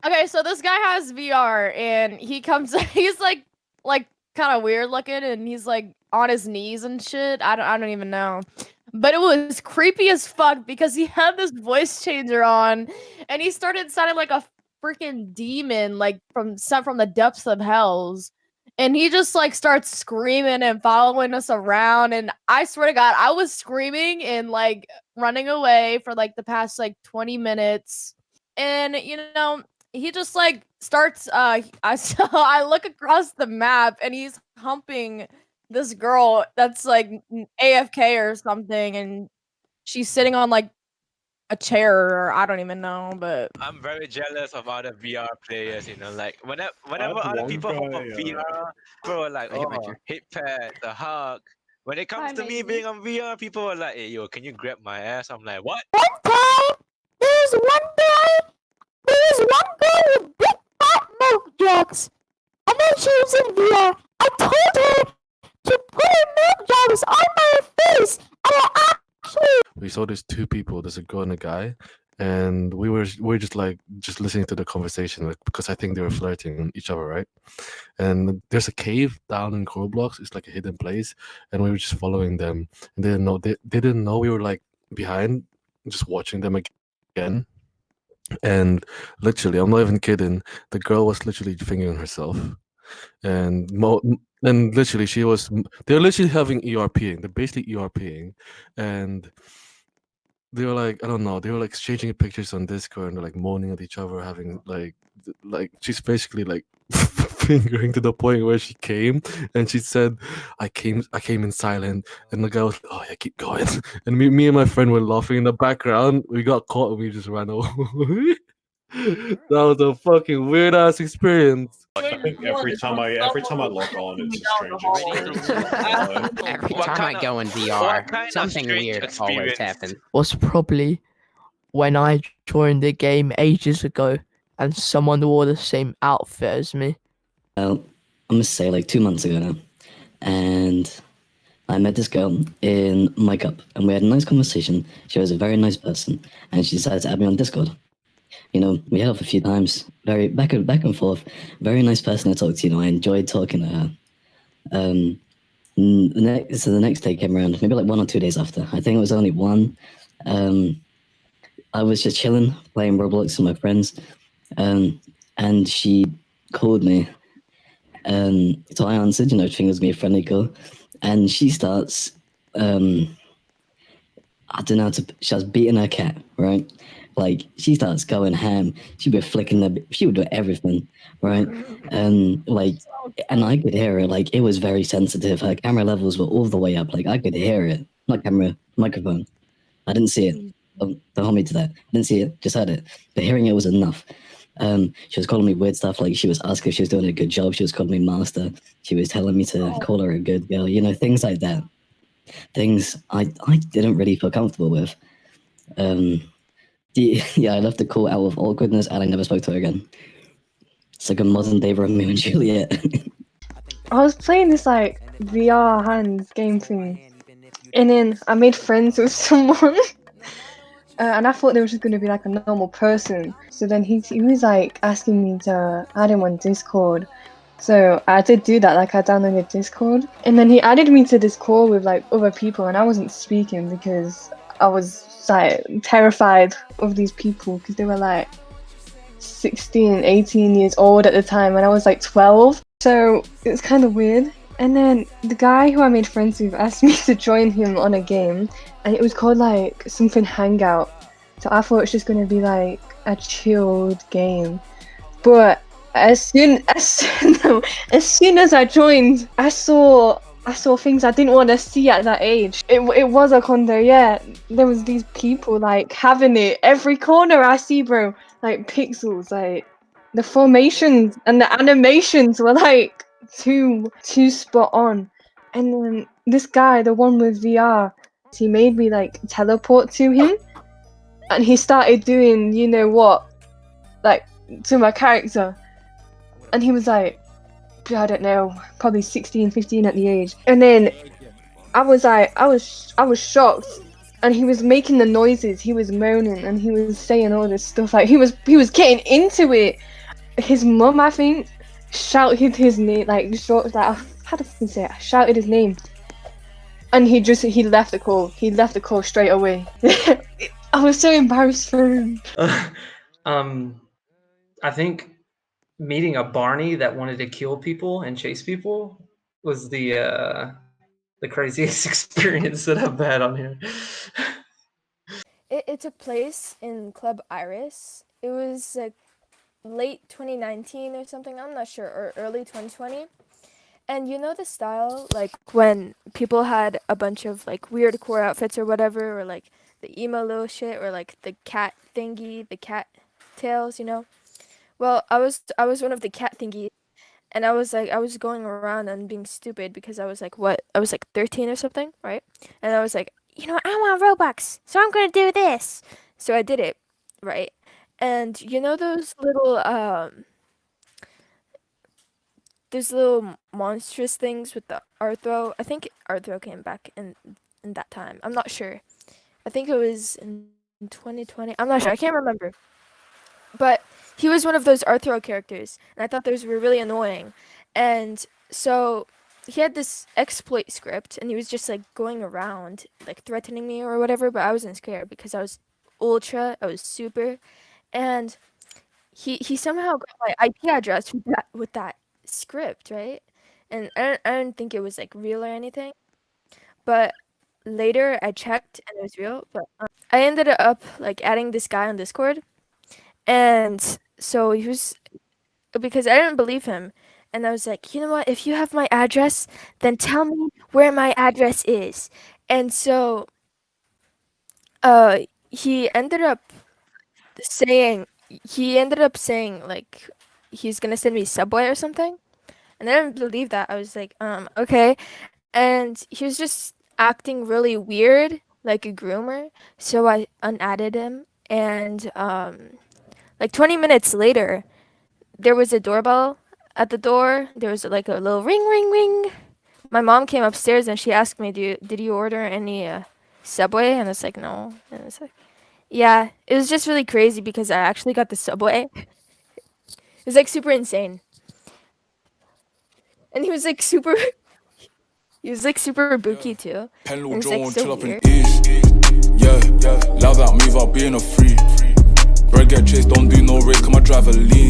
Okay, so this guy has VR and he comes he's like kind of weird looking and he's like on his knees and shit. I don't even know. But it was creepy as fuck because he had this voice changer on and he started sounding like a freaking demon like from the depths of hells. And he just like starts screaming and following us around and I swear to God, I was screaming and like running away for like the past like 20 minutes. And he just like starts I so I look across the map and he's humping this girl that's like AFK or something and she's sitting on like a chair or I don't even know, but I'm very jealous of other VR players, like I whenever had other one people hop guy. on VR, people are like, I hit my oh, chair. hit pad, a hug. When it comes hi to me Maisie. being on VR, people are like, hey, yo, can you grab my ass? I'm like, what? One time, there was one girl with big fat milk jugs, and then she was in VR. I told her to put her milk jugs on my face, and I actually. We saw these two people, there's a girl and a guy, and we're just listening to the conversation, like, because I think they were flirting each other, right? And there's a cave down in Roblox. It's like a hidden place, and we were just following them. And they didn't know we were like behind, just watching them again. And literally, I'm not even kidding. The girl was literally fingering herself, and and literally they're literally having ERPing. They're basically ERPing, and they were like, I don't know, they were like exchanging pictures on Discord and they're like moaning at each other, having like she's basically like fingering to the point where she came and she said, I came in silent, and the guy was like, oh yeah, keep going. And me and my friend were laughing in the background. We got caught and we just ran away. That was a fucking weird ass experience. I think every time I log on, it's a strange experience. Every What time kind I go in What VR, kind of something strange weird experience? always happens. Was probably when I joined the game ages ago and someone wore the same outfit as me. Well, I must say, like 2 months ago now, and I met this girl in my cup, and we had a nice conversation. She was a very nice person, and she decided to add me on Discord. We had off a few times, very back and forth. Very nice person to talk to. I enjoyed talking to her. So the next day came around, maybe like 1 or 2 days after. I think it was only one. I was just chilling, playing Roblox with my friends, and she called me. So I answered, fingers me a friendly call, and she starts, I don't know, she was beating her cat, right? Like, she starts going ham. She'd be flicking she would do everything, right? And I could hear her, like, it was very sensitive. Her camera levels were all the way up. Like, I could hear it. Not camera, microphone. I didn't see it. Don't hold me to that. I didn't see it, just heard it. But hearing it was enough. She was calling me weird stuff, like she was asking if she was doing a good job. She was calling me master. She was telling me to call her a good girl, things like that. Things I didn't really feel comfortable with. Yeah, I left the call out of awkwardness and I never spoke to her again. It's like a modern day Romeo and Juliet. I was playing this like VR hands game thing, and then I made friends with someone, and I thought they were just gonna be like a normal person. So then he was like asking me to add him on Discord. So I did do that. Like I downloaded Discord, and then he added me to this call with like other people, and I wasn't speaking because I was like terrified of these people because they were like 16, 18 years old at the time, and I was like 12. So it's kind of weird. And then the guy who I made friends with asked me to join him on a game, and it was called like something Hangout. So I thought it's just gonna be like a chilled game. But as soon as I joined, I saw things I didn't want to see at that age. It was a condo, yeah. There was these people like having it every corner I see, bro. Like pixels, like the formations and the animations were like too spot on. And then this guy, the one with VR, he made me like teleport to him, and he started doing what, like to my character, and he was like, I don't know, probably 16, 15 at the age. And then I was shocked and he was making the noises, he was moaning, and he was saying all this stuff. Like he was getting into it. His mum, I think, shouted his name, like how do I say it? Shouted his name, and he left the call. He left the call straight away. I was so embarrassed for him. I think meeting a Barney that wanted to kill people and chase people was the craziest experience that I've had on here. It took place in Club Iris. It was like late 2019 or something, I'm not sure, or early 2020. And you know the style, like when people had a bunch of like weird core outfits or whatever, or like the emo little shit, or like the cat thingy, the cat tails, you know? Well, I was one of the cat thingies, and I was going around and being stupid because I was like, what? I was like 13 or something, right? And I was like, you know, I want Robux, so I'm gonna do this. So I did it, right? And you know those little monstrous things with the Arthro. I think Arthro came back in that time. I'm not sure. I think it was in 2020. I'm not sure. I can't remember. But he was one of those Arthro characters, and I thought those were really annoying. And so he had this exploit script, and he was just like going around, like threatening me or whatever. But I wasn't scared because I was ultra, I was super, and he somehow got my IP address with that script, right? And I don't think it was like real or anything. But later I checked and it was real. But I ended up like adding this guy on Discord, and so he was, because I didn't believe him, and I was like, you know what? If you have my address, then tell me where my address is. And so, he ended up saying like he's gonna send me Subway or something, and I didn't believe that. I was like, okay, and he was just acting really weird, like a groomer. So I unadded him, and like 20 minutes later, there was a doorbell at the door. There was like a little ring, ring, ring. My mom came upstairs and she asked me, did you order any Subway? And I was like, no. And I was like, yeah. It was just really crazy because I actually got the Subway. It was like super insane. And he was like super booky too. Pen It was Joe like and so chill up weird. in east. Yeah, love that move, I'll be in a free. Bread get chased, don't do no race, come I drive a lean.